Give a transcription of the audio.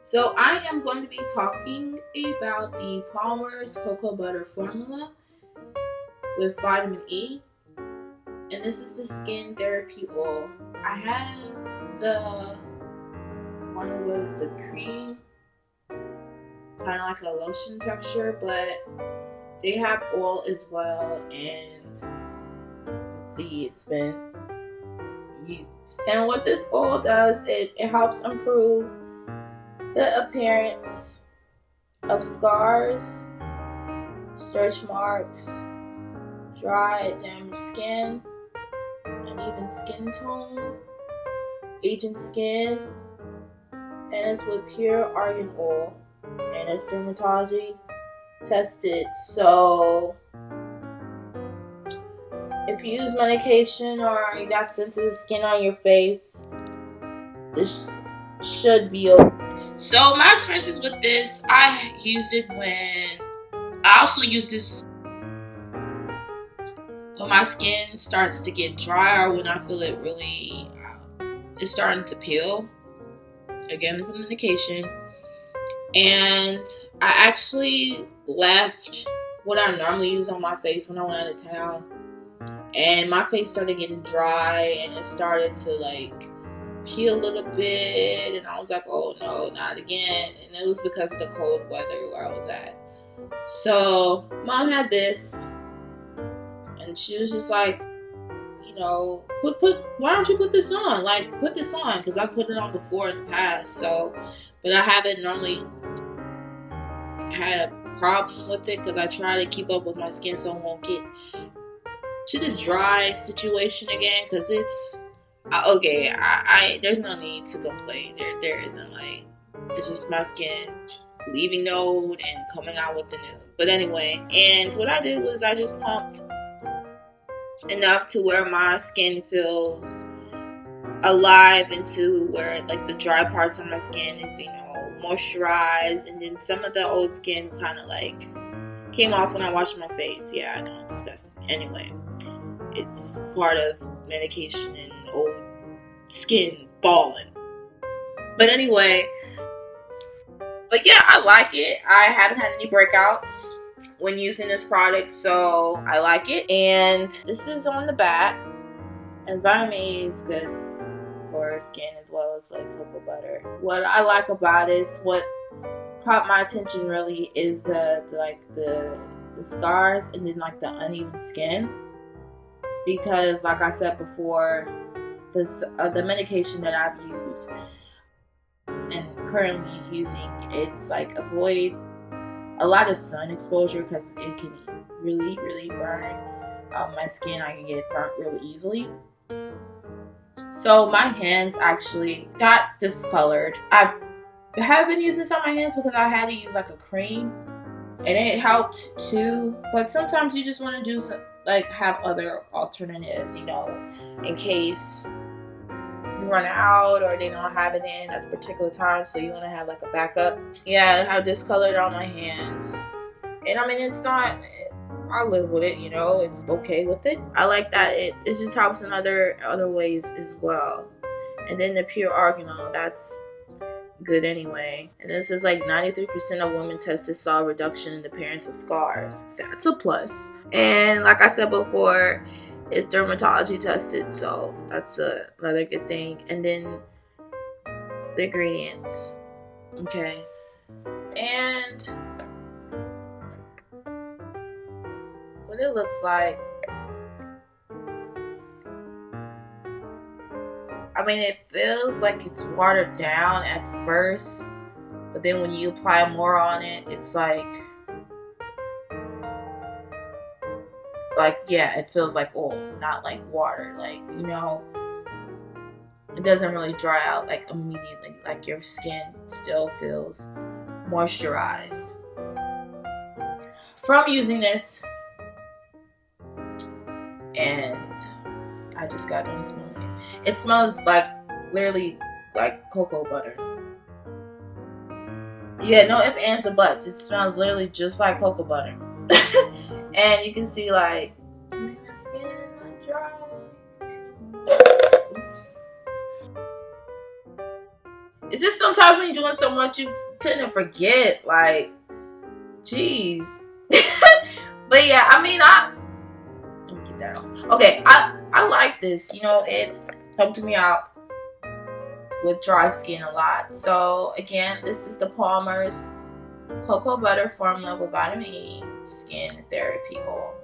So I am going to be talking about the Palmer's Cocoa Butter Formula with vitamin E. And this is the skin therapy oil. I have the one was the cream, kind of like a lotion texture, but they have oil as well. And see, it's been used. And what this oil does, it helps improve the appearance of scars, stretch marks, dry, damaged skin, uneven skin tone, aging skin, and it's with pure argan oil, and it's dermatology tested. So if you use medication or you got sensitive skin on your face, this should be okay. So my experiences with this, I used it when I also use this when my skin starts to get dry or when I feel it really is starting to peel, again from medication. And I actually left what I normally use on my face when I went out of town, and my face started getting dry and it started to like peel a little bit, and I was like, oh no, not again. And it was because of the cold weather where I was at. So mom had this, and she was just like, why don't you put this on? Like, put this on, because I put it on before in the past. So, but I haven't normally had a problem with it because I try to keep up with my skin so I won't get to the dry situation again. Because it's okay. I there's no need to complain. There isn't. Like, it's just my skin leaving node and coming out with the node. But anyway, and what I did was I just pumped enough to where my skin feels alive, into where like the dry parts of my skin is moisturized, and then some of the old skin kind of like came off when I washed my face. Yeah, I know, disgusting. Anyway, it's part of medication and old skin falling. But anyway, but yeah, I like it. I haven't had any breakouts when using this product, so I like it. And this is on the back, and vitamin E is good for skin as well as like cocoa butter. What I like about it is what caught my attention really is the scars and then like the uneven skin, because like I said before, the medication that I've used and currently using, it's like avoid a lot of sun exposure because it can really burn my skin. I can get burnt really easily. So my hands actually got discolored. I have been using this on my hands because I had to use like a cream, and it helped too. But sometimes you just want to do like have other alternatives, in case you run out or they don't have it in at a particular time. So you want to have like a backup. Yeah, I have discolored on my hands, and I mean it's not. I live with it, it's okay with it. I like that it just helps in other ways as well. And then the pure arganol, that's good anyway. And this is like 93% of women tested saw a reduction in the appearance of scars. That's a plus. And like I said before, it's dermatology tested, so that's another good thing. And then the ingredients. Okay. And what it looks like, I mean, it feels like it's watered down at first, but then when you apply more on it, it's like yeah, it feels like oil, not like water. Like, it doesn't really dry out like immediately. Like your skin still feels moisturized from using this. And I just got done smelling it. It smells like literally like cocoa butter. Yeah, no ifs, ands, or buts. It smells literally just like cocoa butter. And you can see like my skin not dry. Oops. It's just sometimes when you're doing so much, you tend to forget. Like, jeez. But yeah, I mean, let me get that off. Okay, I like this. You know, it helped me out with dry skin a lot. So again, this is the Palmer's Cocoa Butter Formula with Vitamin E Skin Therapy Oil.